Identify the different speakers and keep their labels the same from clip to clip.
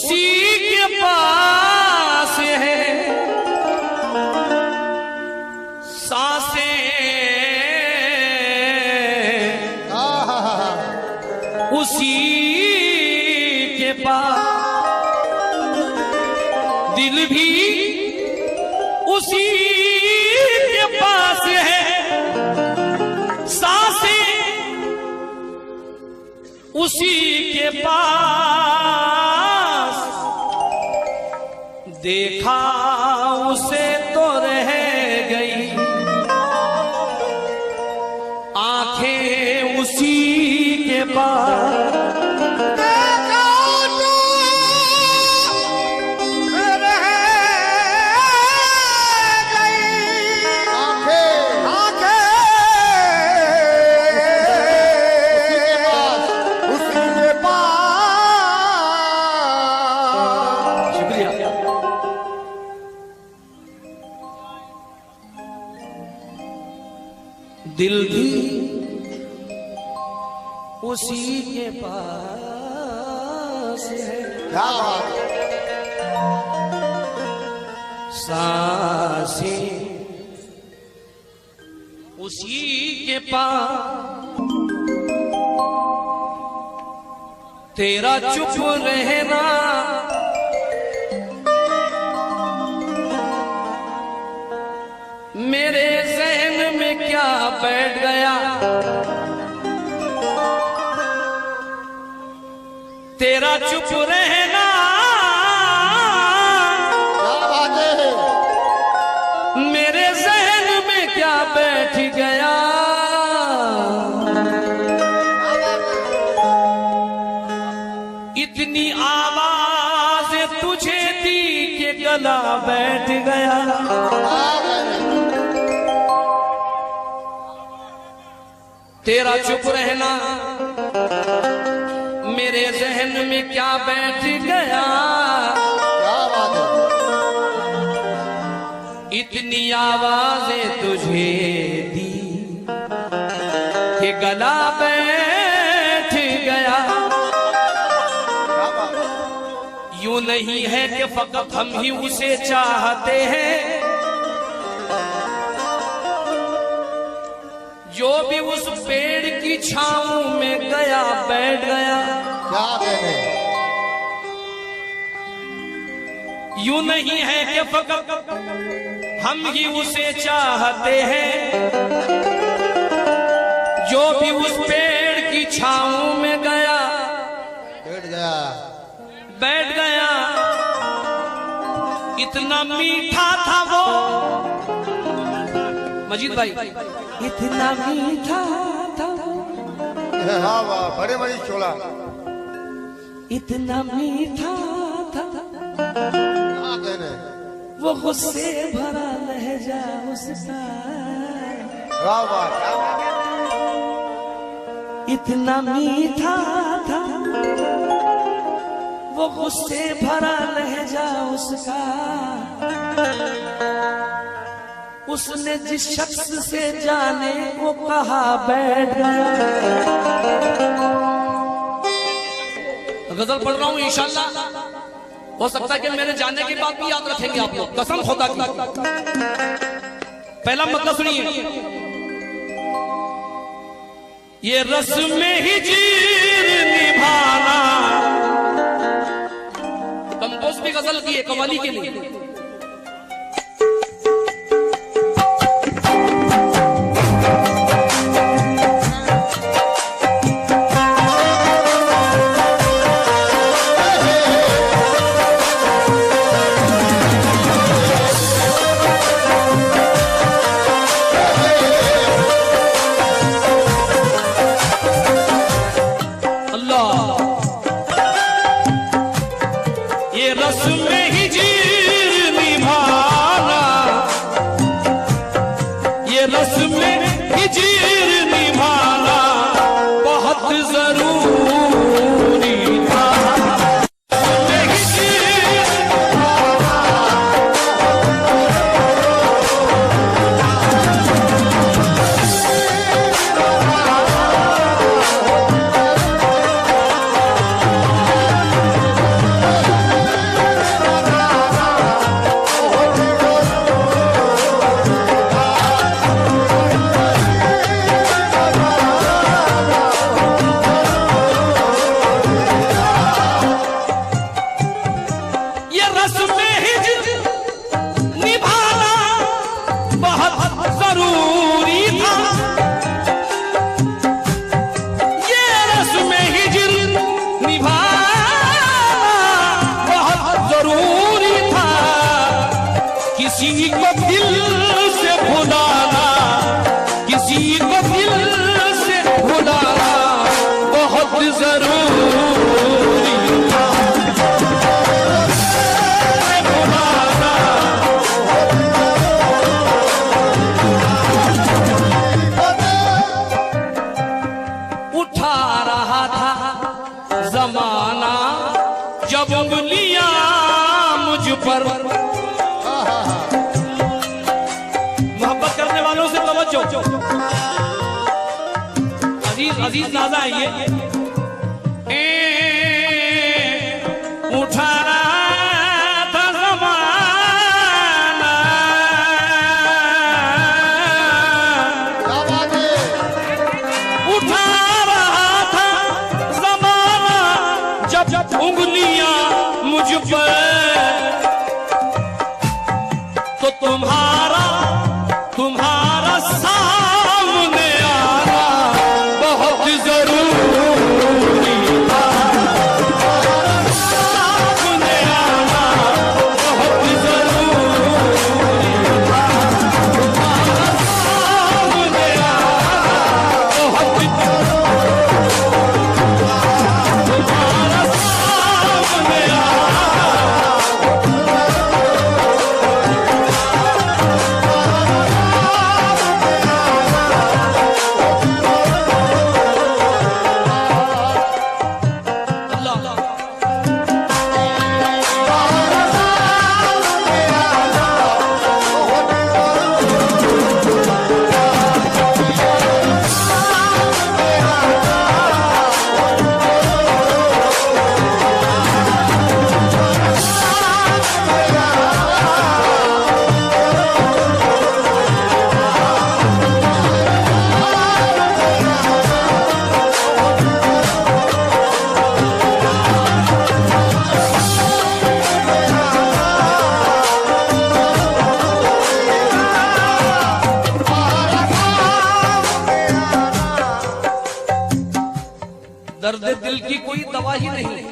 Speaker 1: उसी के पास है सांसें, उसी के पास दिल भी उसी के पास है, सांसें उसी के पास। देखा उसे तो रह गई आंखें उसी के पास। दिल भी उसी के पास है, सांसें उसी के पास। तेरा चुप रहना मेरे ज़हन में क्या बैठ गया, तेरा चुप रहना मेरे ज़हन में क्या बैठ गया। इतनी आवाज़ तुझे दी कि गला बैठ गया। तेरा चुप रहना मेरे ज़हन में क्या बैठ गया। इतनी आवाज़ें तुझे दी कि गला बैठ गया। यूं नहीं है कि फकत हम ही उसे चाहते हैं, जो भी उस पेड़ की छांव में गया बैठ गया। यूं नहीं है कि फकत हम ही उसे चाहते हैं, जो भी उस पेड़ की छांव में गया बैठ गया। इतना मीठा था वो मजीद भाई, इतना मीठा था,
Speaker 2: बड़े मरीज छोड़ा,
Speaker 1: इतना मीठा था वो गुस्से भरा लहजा उसका। इतना मीठा था वो गुस्से भरा लहजा उसका। उसने जिस शख्स से जाने को कहा बैठ गया। गजल पढ़ रहा हूं, इंशाल्लाह हो सकता है कि मेरे जाने की बात भी याद रखेंगे आप लोग, कसम खुदा की। पहला मतलब सुनिए, ये रस्म हिजीर निभाना। कंपोज भी गजल की है कव्वाली के लिए। रस्म हिज्र निभाना बहुत जरूरी था, ये रस्म हिज्र निभाना बहुत जरूरी था। किसी को दिल से भुलाना, किसी को दिल से भुलाना बहुत जरूरी था। उठा रहा था जमाना जब उंगलियां मुझ पर, मोहब्बत करने वालों से तवज्जो, अजीज नाज़ा आइए। उठा रहा था ज़माना, उठा रहा था ज़माना जब उंगलियां मुझ पर, तो तुम्हारा सामने आना बहुत जरूरी था। सामने आना बहुत जरूरी था। सामने आना बहुत तुम्हारा सामने दर्द दिल की कोई दवा ही नहीं,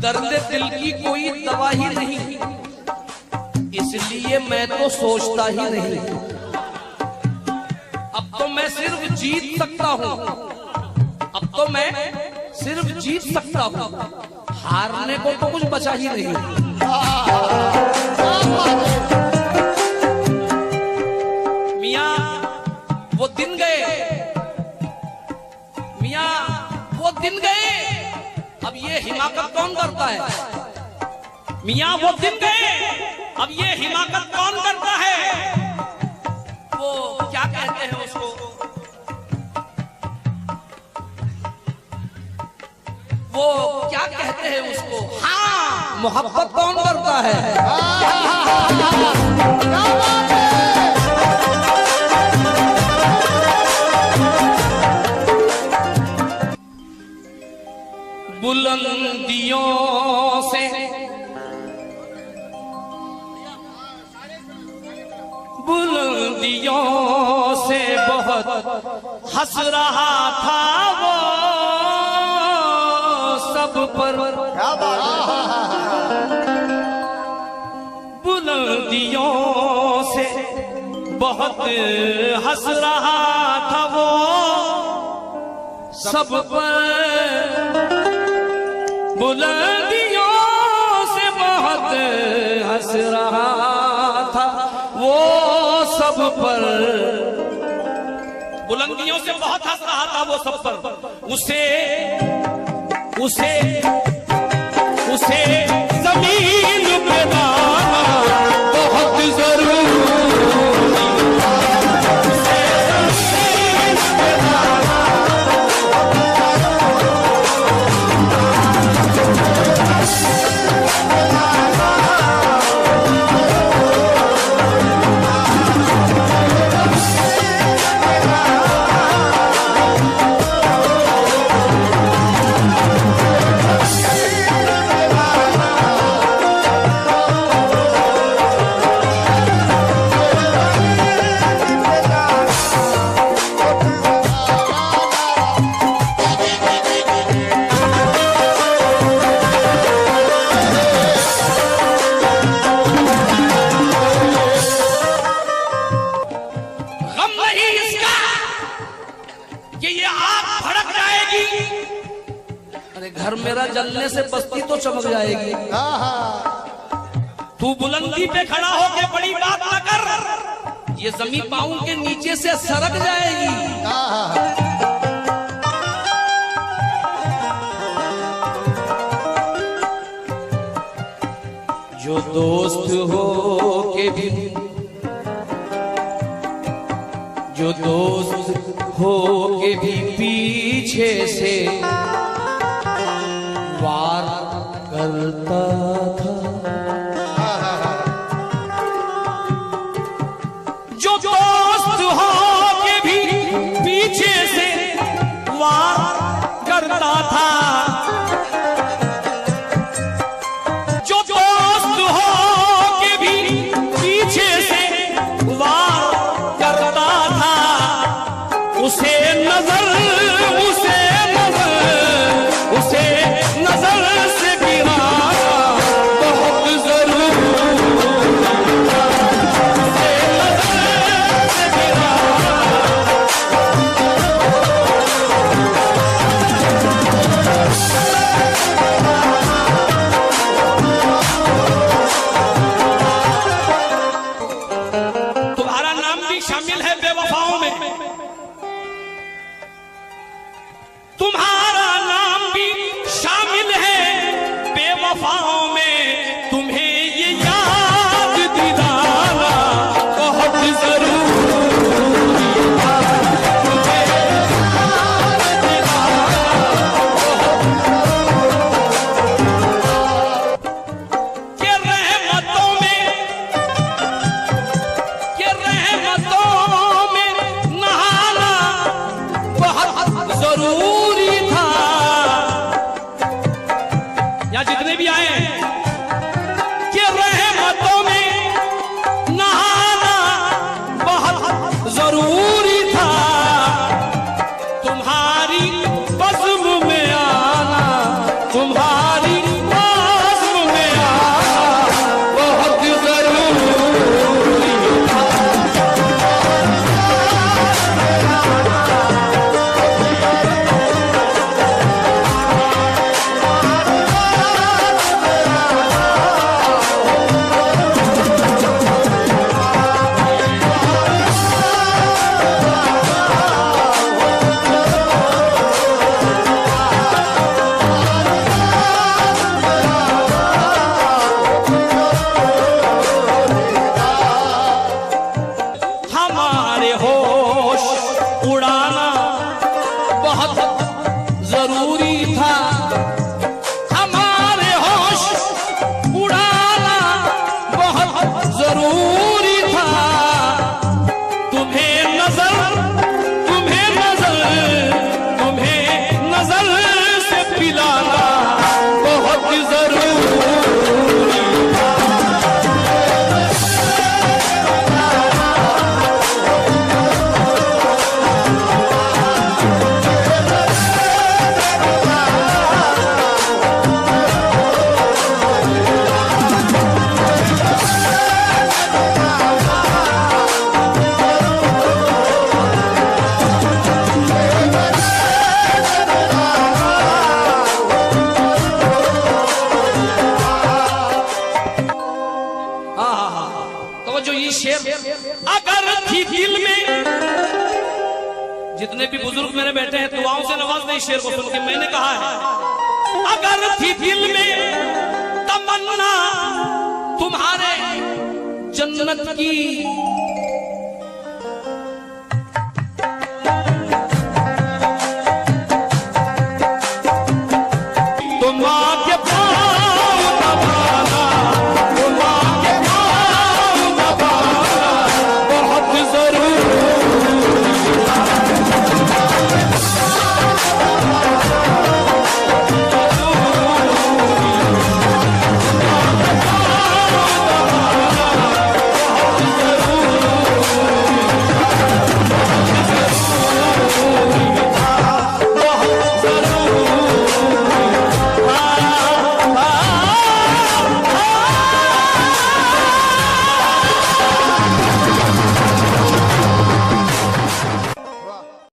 Speaker 1: दर्द दिल की कोई दवा ही नहीं, इसलिए मैं तो सोचता ही नहीं। अब तो मैं सिर्फ जीत सकता हूँ, अब तो मैं सिर्फ जीत सकता हूँ, हारने को तो कुछ बचा ही नहीं। मियाँ वो दिन गए, मियाँ वो दिन गए, अब ये हिमाकत कौन करता है? मियाँ वो दिन गए, अब ये हिमाकत कौन करता है? वो क्या कहते हैं उसको, वो क्या कहते हैं उसको, हाँ मोहब्बत कौन करता है? बुलंदियों से बुलंदियों से बहुत हंस रहा था वो सब पर, बुलंदियों से बहुत हंस रहा था वो सब पर, बुलंदियों से बहुत हंस रहा था वो सब पर, बुलंदियों से बहुत हंस रहा था वो सब पर। उसे उसे उसे जमीन पे लाना बहुत जरूरी था। उसे जमीन पे लाना से बस्ती तो चमक जाएगी। तू बुलंदी पे खड़ा होके बड़ी बात न कर, ये जमीन पाँव के नीचे से सरक जाएगी। जो दोस्त हो के भी, जो दोस्त हो के भी पीछे से वार करता था, जो दोस्त हो के भी पीछे से वार करता था, जो दोस्त हो के भी पीछे से वार करता था, उसे नजर से गिराना बहुत जरूरी था। उसे नजर से गिराना तुम्हारा नाम भी शामिल है बेवफाओं में, तुम्हारा नाम भी शामिल है बेवफाओं में, तुम्हें ये याद दिलाना बहुत जरूरी था। तुम्हें याद दिलाना के रहमतों में नहाना बहुत जरूरी था। या जितने भी आए कि रहमतों में नहाना बहुत जरूरी था, तुम्हारी बज़्म में आना, तुम्हारी बज़्म में आना बहुत जरूरी था। हमारे होश उड़ाना बहुत जरूरी था, हमारे होश उड़ाना बहुत जरूरी था। तुम्हें नजर से पिलाना बहुत जरूरी था। तो जो ये शेर अगर थी दिल में, जितने भी बुजुर्ग मेरे बैठे हैं दुआओं से नवाज नहीं शेर को सुन के, मैंने कहा है अगर थी दिल में तमन्ना तुम्हारे जन्नत की